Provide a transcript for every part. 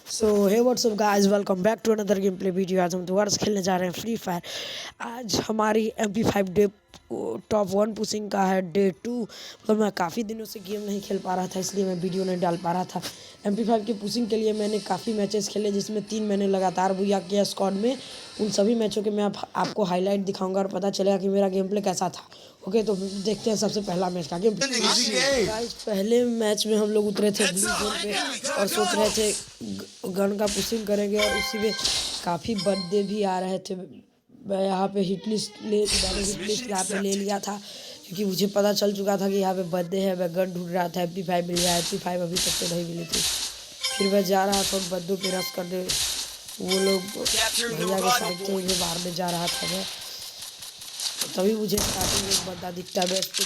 So hey what's up guys, welcome back to another gameplay video. आज हम दोबारा से खेलने जा रहे हैं फ्री फायर। आज हमारी MP5 डे टॉप 1 पुशिंग का है डे 2। तो मैं काफ़ी दिनों से गेम नहीं खेल पा रहा था, इसलिए मैं वीडियो नहीं डाल पा रहा था। MP5 की पुशिंग के लिए मैंने काफ़ी मैचेस खेले, जिसमें 3 मैंने लगातार बुया किया स्क्वाड में। उन सभी मैचों के मैं आपको हाईलाइट दिखाऊंगा और पता चलेगा कि मेरा गेम प्ले कैसा था। ओके, तो देखते हैं सबसे पहला मैच का गेम प्ले। गाइस, पहले मैच में हम लोग उतरे थे ब्लू जोन पे और सोच रहे थे गन का पुशिंग करेंगे, और उसी में काफ़ी बंदे भी आ रहे थे। मैं यहाँ पे हिट लिस्ट यहाँ पे ले लिया था, क्योंकि मुझे पता चल चुका था कि यहाँ पे बंदे हैं। मैं गन ढूंढ रहा था, MP5 मिल गया। MP5 अभी तक तो नहीं मिली थी। फिर मैं जा रहा था उन बंदों पे रश करने। वो लोग भैया के साइड से मुझे मारने जा रहा था मैं, तभी मुझे स्टार्टिंग में एक बंदा दिखता है। इसके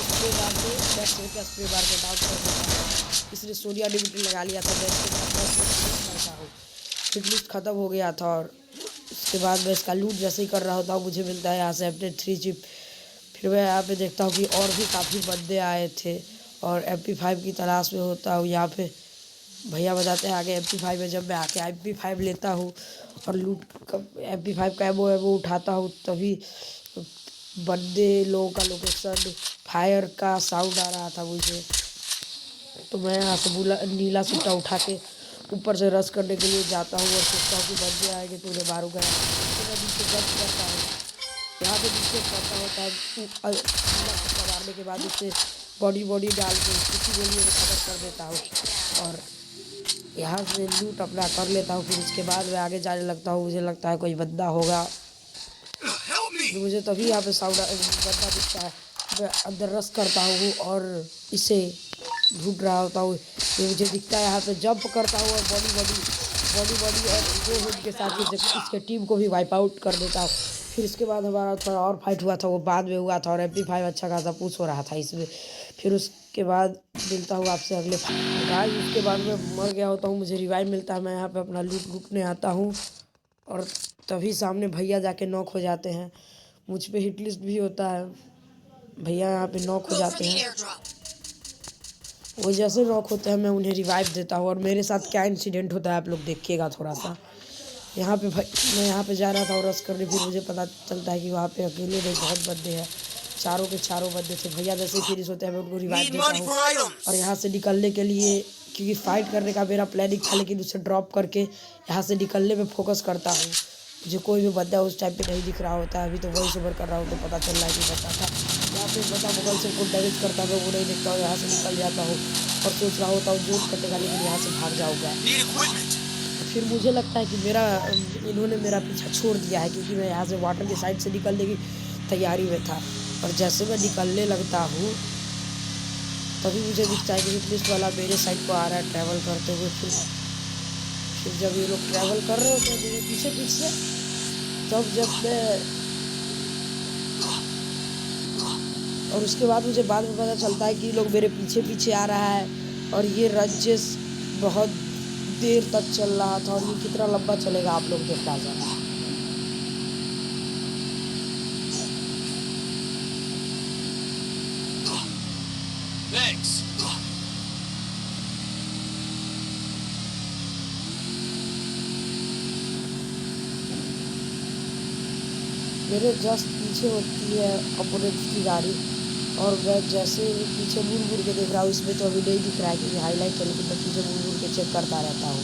स्प्रे मार के स्प्रे मार के डाउन कर देता हूँ। इसने सोनिया डिमिट्री लगा लिया था। मैं इसके करता हूँ, हिट लिस्ट खत्म हो गया था। और उसके बाद मैं इसका लूट जैसे ही कर रहा होता हूँ, मुझे मिलता है यहाँ से अपने 3 चिप। फिर मैं यहाँ पे देखता हूँ कि और भी काफ़ी बंदे आए थे और MP5 की तलाश में होता हूँ। यहाँ पे भैया बताते हैं आगे MP5 में। जब मैं आके MP5 लेता हूँ और लूट MP5 का वो उठाता हूँ, तभी बंदे लोगों का लोकेशन फायर का साउंड आ रहा था मुझे। तो मैं यहाँ से नीला सूटा उठा के ऊपर से रश करने के लिए जाता हूँ और सोचता हूँ कि बंदे आएंगे तो उन्हें मारूंगा। तो मैं नीचे जंप करता हूँ, यहाँ पे नीचे पड़ता होता है। नीला सूटा मारने के बाद उससे बॉडी डाल के किसी गोली में खबर कर देता हूँ और यहाँ से लूट अपना कर लेता हूँ। फिर उसके बाद मैं आगे जाने लगता हूँ। मुझे लगता है कोई बंदा होगा, तो मुझे तभी यहाँ पे साउंड बंदा दिखता है। मैं अंदर रश करता हूँ और इसे ढूंढ रहा होता हूँ। ये मुझे दिखता है, यहाँ पे जंप करता हूँ और बॉडी और दो हिट के साथ इसके टीम को भी वाइप आउट कर देता हूँ। फिर इसके बाद हमारा थोड़ा और फाइट हुआ था, वो बाद में हुआ था, और MP5 अच्छा खासा पुश हो रहा था इसमें। फिर उसके बाद मिलता हूँ आपसे अगले गाइस। उसके बाद मैं मर गया होता हूँ, मुझे रिवाइव मिलता है। मैं यहाँ पे अपना लूटने आता हूँ और तभी सामने भैया जाके नॉक हो जाते हैं। मुझ पे हिट लिस्ट भी होता है, भैया यहाँ पे नॉक हो जाते हैं। वो जैसे नॉक होते हैं मैं उन्हें रिवाइव देता हूँ, और मेरे साथ क्या इंसिडेंट होता है आप लोग देखिएगा थोड़ा सा। यहाँ पे मैं यहाँ पे जा रहा था और रश करने, फिर मुझे पता चलता है कि वहाँ पे अकेले नहीं बहुत बंदे हैं। चारों के चारों बंदे थे। भैया जैसे फिनिश होते हैं मैं उनको रिवाइव देता हूँ और यहाँ से निकलने के लिए, क्योंकि फाइट करने का मेरा प्लानिंग था, लेकिन उसे ड्रॉप करके यहाँ से निकलने में फोकस करता हूँ। मुझे कोई भी बंदा उस टाइम पे नहीं दिख रहा होता है। अभी तो वॉइस ओवर कर रहा हूँ तो पता चल रहा है कि बंदा था। यहाँ पे बंदा बगल से को डैमेज करता है, मैं वो नहीं देखता हूँ। यहाँ से निकल जाता हूँ और सोच रहा होता हूँ जोर कटेगा, लेकिन यहाँ से भाग जाऊँगा। फिर मुझे लगता है कि इन्होंने मेरा पीछा छोड़ दिया है, क्योंकि मैं यहाँ से वाटर की साइड से निकलने की तैयारी में था। और जैसे मैं निकलने लगता हूँ तभी मुझे दिखता है कि हिट लिस्ट वाला मेरे साइड को आ रहा है ट्रैवल करते हुए। फिर जब ये लोग ट्रैवल कर रहे होते हैं मेरे पीछे, तब जब मैं, और उसके बाद मुझे बाद में पता चलता है कि लोग मेरे पीछे आ रहा है। और ये रंजिश बहुत देर तक चल रहा था, और ये कितना लंबा चलेगा आप लोग देखा जाए। मेरे जस्ट पीछे होती है अपोनेंट की गाड़ी, और मैं जैसे पीछे मुड़ के देख रहा हूँ। इसमें तो अभी नहीं दिख रहा है क्योंकि हाईलाइट है, लेकिन मैं पीछे मुड़ के चेक करता रहता हूँ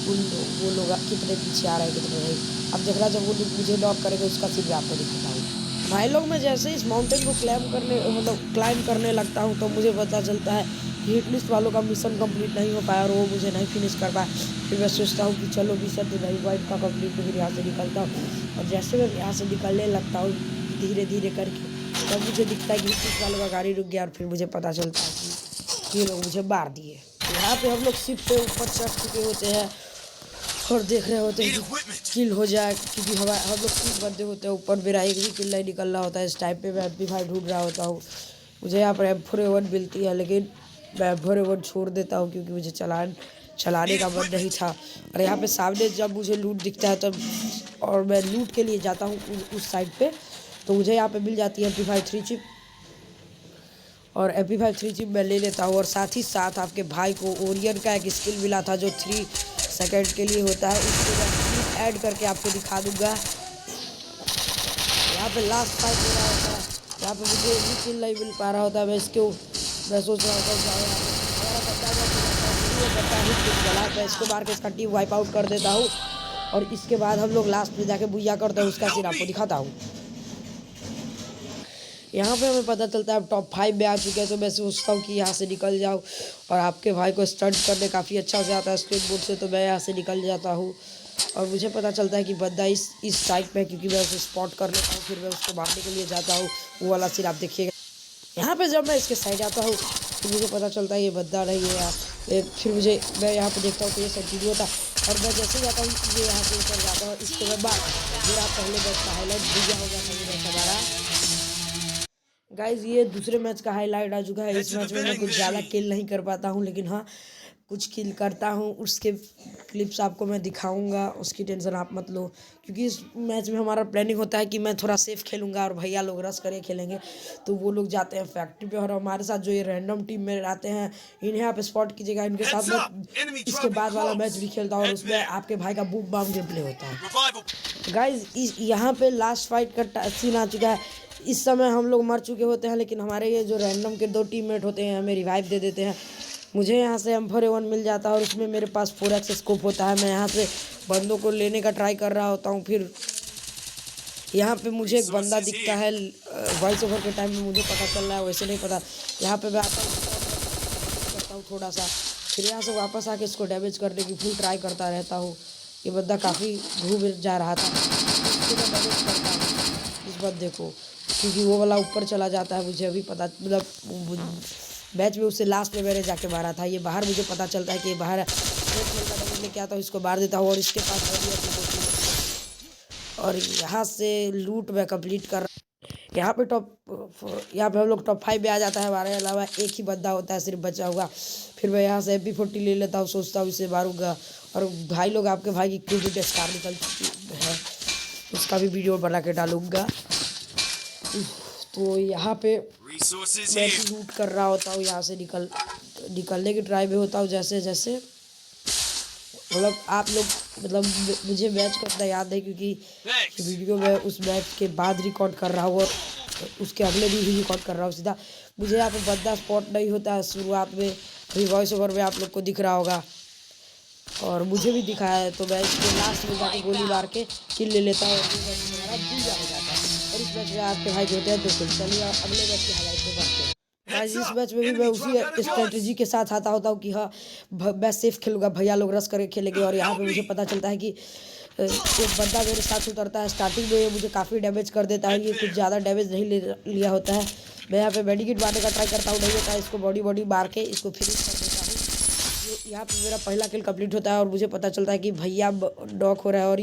वो लोग कितने पीछे आ रहे हैं कितने नहीं। अब देख रहा, जब वो लोग मुझे नॉक करेंगे उसका सीन भी आपको दिखाता हूँ। भाई लोग, मैं जैसे इस माउंटेन को क्लाइम करने लगता हूँ, तो मुझे पता चलता है हिट लिस्ट वालों का मिशन कंप्लीट नहीं हो पाया और वो मुझे नहीं फिनिश कर पाया। फिर मैं सोचता हूँ कि चलो मिशन तो नहीं वाइट का कंप्लीट, तो फिर यहाँ से निकलता हूँ। और जैसे मैं यहाँ से निकलने लगता हूँ धीरे करके, तब मुझे दिखता है कि हिट लिस्ट वालों का गाड़ी रुक गया, और फिर मुझे पता चलता है कि ये लोग मुझे मार दिए। यहाँ पे हम लोग शिप पे ऊपर चढ़ चुके होते हैं और देख रहे होते हैं कि किल हो जाए, क्योंकि हम लोग 3 बंदे होते हैं ऊपर। मेरा एक भी किल नहीं निकल रहा होता है। इस टाइम पे मैं MP5 ढूंढ रहा होता हूँ। मुझे यहाँ पर M4A1 मिलती है, लेकिन मैं M4A1 छोड़ देता हूँ क्योंकि मुझे चलाने का मन नहीं था। और यहाँ पे सामने जब मुझे लूट दिखता है तब, और मैं लूट के लिए जाता हूँ उस साइड पे, तो मुझे यहाँ पे मिल जाती है MP5 3 चिप, और MP5 3 चिप मैं ले लेता हूँ। और साथ ही साथ आपके भाई को ओरियन का एक स्किल मिला था जो 3 सेकंड के लिए होता है, उसके बाद ऐड करके आपको दिखा दूंगा। यहाँ पे लास्ट फाइट हो रहा होता है, यहाँ पे मुझे भी किल नहीं मिल पा रहा होता है। मैं सोच रहा होता हूँ मैं इसको मार के इसका टीम वाइप आउट कर देता हूँ और इसके बाद हम लोग लास्ट में जाके बुया करते हैं, उसका सीन आपको दिखाता हूँ। यहाँ पे हमें पता चलता है अब टॉप 5 में आ चुके हैं, तो मैं सोचता हूँ कि यहाँ से निकल जाऊँ। और आपके भाई को स्टंट करने काफ़ी अच्छा से आता है स्केट बोर्ड से, तो मैं यहाँ से निकल जाता हूँ। और मुझे पता चलता है कि बंदा इस टाइप में, क्योंकि मैं उसे स्पॉट कर लेता हूँ, फिर मैं उसको मारने के लिए जाता हूँ। वो वाला सीन आप देखिएगा। यहाँ पे जब मैं इसके साइड आता हूँ तो मुझे पता चलता है ये बंदा नहीं है यार। फिर मैं यहाँ पे देखता हूँ तो ये कंटिन्यू होता है, और मैं जैसे ही जाता हूँ ये यहाँ से ऊपर जाता हूँ। इसके बाद मेरा पहले मैच का हाईलाइट दिया होगा हमारा गाइज, ये दूसरे मैच का हाईलाइट आ चुका है। इस मैच में मैं कुछ ज़्यादा किल नहीं कर पाता हूँ, लेकिन हाँ कुछ किल करता हूँ। उसके क्लिप्स आपको मैं दिखाऊंगा, उसकी टेंशन आप मत लो। क्योंकि इस मैच में हमारा प्लानिंग होता है कि मैं थोड़ा सेफ खेलूंगा और भैया लोग रश करके खेलेंगे। तो वो लोग जाते हैं फैक्ट्री पे, और हमारे साथ जो ये रैंडम टीम में रहते हैं इन्हें आप स्पॉट कीजिएगा। इनके साथ मैं इसके बाद वाला मैच भी खेलता हूँ और उसमें आपके भाई का बूम बाम गेम प्ले होता है। गाइज यहाँ पे लास्ट फाइट का सीन आ चुका है। इस समय हम लोग मर चुके होते हैं, लेकिन हमारे ये जो रैंडम के 2 टीममेट होते हैं हमें रिवाइव दे देते हैं। मुझे यहाँ से M4A1 मिल जाता है और उसमें मेरे पास 4x स्कोप होता है। मैं यहाँ से बंदों को लेने का ट्राई कर रहा होता हूँ। फिर यहाँ पे मुझे एक बंदा दिखता है वॉइस ओवर के टाइम में, मुझे पता चल रहा है, वैसे नहीं पता। यहाँ पे मैं आता करता हूँ थोड़ा सा, फिर यहाँ से वापस आके इसको डैमेज करने की फुल ट्राई करता रहता हूँ। ये बंदा काफ़ी घूम जा रहा था, इसको मैं डैमेज करता हूँ इस बंदे को, क्योंकि वो वाला ऊपर चला जाता है। मुझे अभी पता, मतलब मैच में उससे लास्ट में मैंने जाके मारा था। ये बाहर मुझे पता चलता है कि ये बाहर लेके आता हूँ, इसको मार देता हूँ और इसके पास और यहाँ से लूट मैं कंप्लीट कर रहा। यहाँ पे हम लोग टॉप 5 में आ जाता है। हमारे अलावा एक ही बंदा होता है सिर्फ बचा हुआ। फिर मैं यहाँ से MP40 ले लेता हूँ, सोचता हूँ इसे मारूंगा। और भाई लोग, आपके भाई की क्रिकेट स्टार निकल चुकी है, उसका भी वीडियो बना के डालूंगा। तो यहाँ पे मैं लूट कर रहा होता हूँ, यहाँ से निकलने की ट्राई में होता हूँ जैसे जैसे। मतलब आप लोग, मतलब मुझे मैच का इतना याद है, क्योंकि वीडियो में उस मैच के बाद रिकॉर्ड कर रहा हूँ और उसके अगले भी रिकॉर्ड कर रहा हूँ सीधा। मुझे यहाँ पे बंदा स्पॉट नहीं होता है शुरुआत में, अभी वॉइस ओवर में आप लोग को दिख रहा होगा और मुझे भी दिखा है। तो मैं इसको लास्ट में जाके गोली मार के किल ले लेता हूँ और इस मैच में आपके भाई होते हैं 2 किल। चलिए अगले मैच के हाईलाइट में बढ़ते हैं। गाइस, इस मैच में भी मैं उसी स्ट्रेटजी के साथ आता होता हूँ कि हाँ मैं सेफ खेलूंगा, भैया लोग रश करके खेलेंगे। और यहाँ पे मुझे पता चलता है कि एक बंदा मेरे साथ उतरता है। स्टार्टिंग में ये मुझे काफ़ी डैमेज कर देता है, ये कुछ ज़्यादा डैमेज नहीं लिया होता है। मैं यहाँ पे मेडिकेट मारने का ट्राई करता हूँ, नहीं होता है। इसको बॉडी मार के इसको फिनिश कर देता हूँ। यहाँ पे मेरा पहला किल कंप्लीट होता है और मुझे पता चलता है कि भैया नॉक हो रहा है। और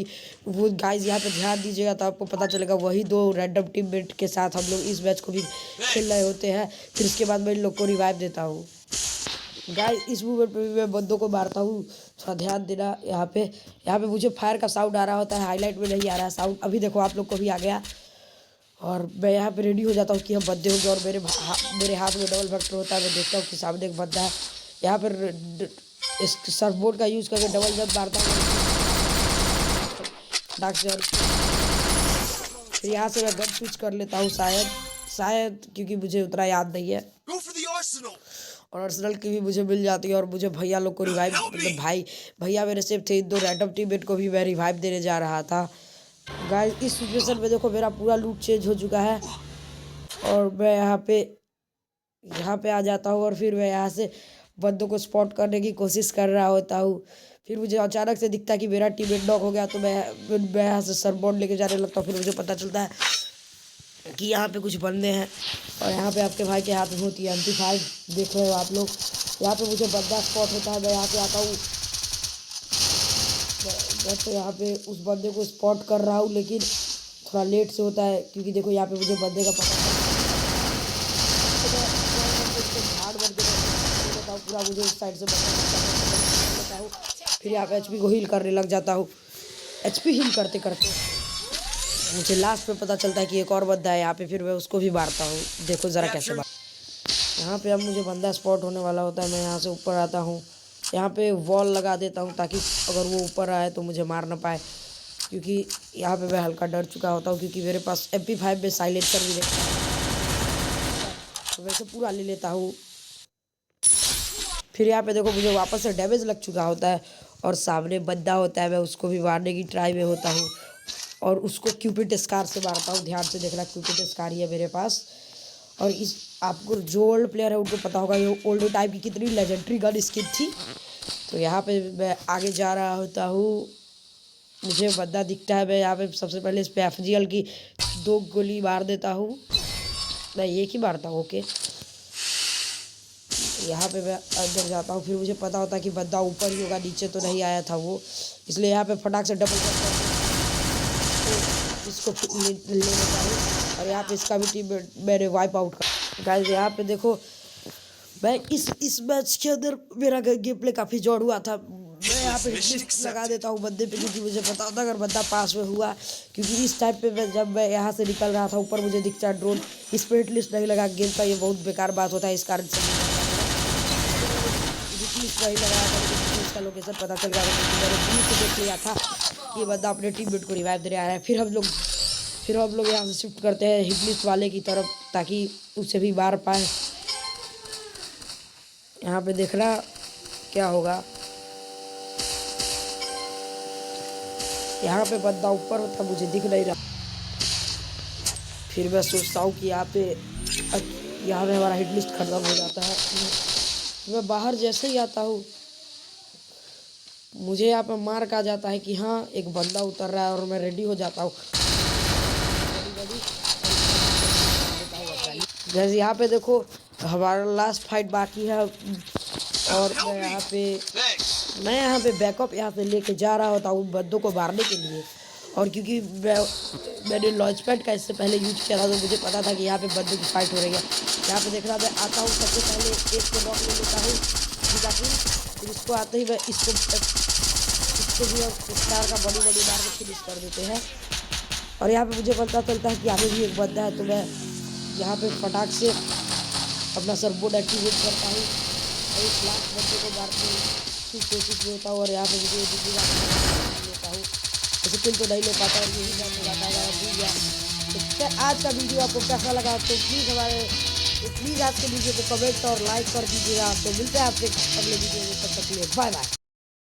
वो गाइस यहाँ पे ध्यान दीजिएगा तो आपको पता चलेगा, वही 2 रैंडम टीममेट के साथ हम लोग इस मैच को भी खेल रहे होते हैं। फिर इसके बाद मैं इन लोग को रिवाइव देता हूँ। गाइस, इस मूवमेंट पे भी मैं बंदों को मारता हूँ, थोड़ा ध्यान देना। यहाँ पे मुझे फायर का साउंड आ रहा होता है, हाईलाइट में नहीं आ रहा है साउंड। अभी देखो आप लोग को भी आ गया। और मैं यहाँ पे रेडी हो जाता हूँ कि हम बंदे होंगे और मेरे हाथ में डबल वेक्टर होता है। मैं देखता हूँ कि सामने एक बंदा है। यहाँ पर इस सर्फबोर्ड का यूज़ करके डबल जंप मारता हूँ फिर यहाँ से मैं गन स्विच कर लेता हूँ शायद, क्योंकि मुझे उतना याद नहीं है। और आर्सेनल की भी मुझे मिल जाती है और मुझे भैया लोग को रिवाइव, मतलब भैया मेरे सेफ थे। 2 रैंडम टीममेट को भी मैं रिवाइव देने जा रहा था। गाइस, इस सिचुएशन में देखो मेरा पूरा लूट चेंज हो चुका है और मैं यहाँ पे आ जाता हूँ और फिर मैं यहाँ से बंदों को स्पॉट करने की कोशिश कर रहा होता हूँ। फिर मुझे अचानक से दिखता है कि मेरा टीममेट नॉक हो गया, तो मैं यहाँ से सरबोर्ड लेके जाने लगता हूँ। फिर मुझे पता चलता है कि यहाँ पे कुछ बंदे हैं और यहाँ पे आपके भाई के हाथ में होती है MP5, देख रहे हो आप लोग। यहाँ पे मुझे बंदा स्पॉट होता है, मैं यहाँ पे आता हूँ। मैं तो यहाँ पे उस बंदे को स्पॉट कर रहा हूँ, लेकिन थोड़ा लेट से होता है, क्योंकि देखो यहाँ पे मुझे बंदे का पता पूरा मुझे उस साइड से बता हूँ। फिर यहाँ पे HP को हील करने लग जाता हूँ। HP हील करते करते मुझे लास्ट में पता चलता है कि एक और बंदा है यहाँ पे, फिर मैं उसको भी मारता हूँ। देखो ज़रा कैसे यहाँ पे अब मुझे बंदा स्पॉट होने वाला होता है। मैं यहाँ से ऊपर आता हूँ यहाँ पे वॉल लगा देता हूँ ताकि अगर वो ऊपर आए तो मुझे मार ना पाए, क्योंकि यहाँ पे मैं हल्का डर चुका होता हूँ, क्योंकि मेरे पास MP5 में साइलेंसर भी रहता है। तो वैसे पूरा ले लेता हूँ। फिर यहाँ पे देखो मुझे वापस से डैमेज लग चुका होता है और सामने बंदा होता है, मैं उसको भी मारने की ट्राई में होता हूँ और उसको क्यूपिड स्कार से मारता हूँ। ध्यान से देखना, क्यूपिड स्कार ही है मेरे पास। और इस आपको जो ओल्ड प्लेयर है उनको पता होगा ये ओल्ड टाइप की कितनी लेजेंडरी गन स्किन थी। तो यहाँ पे मैं आगे जा रहा होता हूँ, मुझे बंदा दिखता है, मैं यहाँ पे सबसे पहले इस पे FGL की 2 गोली मार देता हूँ। मैं एक ही मारता हूँ, ओके। यहाँ पे मैं अंदर जाता हूँ, फिर मुझे पता होता है कि बंदा ऊपर ही होगा, नीचे तो नहीं आया था वो, इसलिए यहाँ पे फटाक से डबल करके इसको ले लेता हूँ। और यहाँ पे इसका भी टीम मैंने वाइप आउट कर। गाइस यहाँ पे देखो मैं इस मैच के अंदर मेरा गेम प्ले काफ़ी जोड़ हुआ था। मैं यहाँ पे हिटलिस्ट लगा देता हूँ बंदे पे, क्योंकि मुझे पता होता अगर बंदा पास में हुआ, क्योंकि इस टाइम पे जब मैं यहाँ से निकल रहा था ऊपर मुझे दिखता है ड्रोन, इस पर हिटलिस्ट नहीं लगा गेम का, ये बहुत बेकार बात होता है। इस कारण से हिटलिस्ट नहीं लगाया था, इसका लोकेशन पता चल गया, मैंने दूर से देख लिया था ये बंदा अपने टीममेट को रिवाइव देने आ रहा है। फिर हम लोग यहाँ से शिफ्ट करते हैं हिटलिस्ट वाले की तरफ, ताकि उसे भी मार पाए। यहाँ पे देखना क्या होगा, यहाँ पे बंदा ऊपर होता मुझे दिख नहीं रहा। फिर मैं सोचता हूँ कि यहाँ पे हमारा हिटलिस्ट खत्म हो जाता है। मैं बाहर जैसे ही आता हूँ मुझे यहाँ पे मार्क आ जाता है कि हाँ एक बंदा उतर रहा है, और मैं रेडी हो जाता हूँ। जैसे यहाँ पे देखो हमारा लास्ट फाइट बाकी है, और मैं यहाँ पे बैकअप यहाँ से लेके जा रहा होता हूँ बंदों को मारने के लिए। और क्योंकि मैंने लॉन्च पैड का इससे पहले यूज किया था, तो मुझे पता था कि यहाँ पे बंदों की फाइट हो रही है। यहाँ पे देख रहा मैं आता हूँ, सबसे पहले एक को नॉक ले लेता हूँ, फिर इसको आते ही मैं इसको भी स्टार का बड़ी मार के फिनिश कर देते हैं। और यहाँ पे मुझे पता चलता है कि यहाँ पे भी एक बंदा है, तो मैं यहाँ पे फटाक से अपना सरबोर्ड एक्टिवेट करता हूँ और इस लास्ट बंदे को मारने की कोशिश में होता हूँ। और यहाँ पे मुझे लेता हूँ, जैसे किल तो नहीं ले पाता, और यही मैं भूल गया। तो आज का वीडियो आपको कैसा लगा, तो प्लीज़ आज के वीडियो को कमेंट और लाइक कर दीजिएगा। तो मिलते हैं आपसे अगले वीडियो में, तब तक के लिए बाय बाय।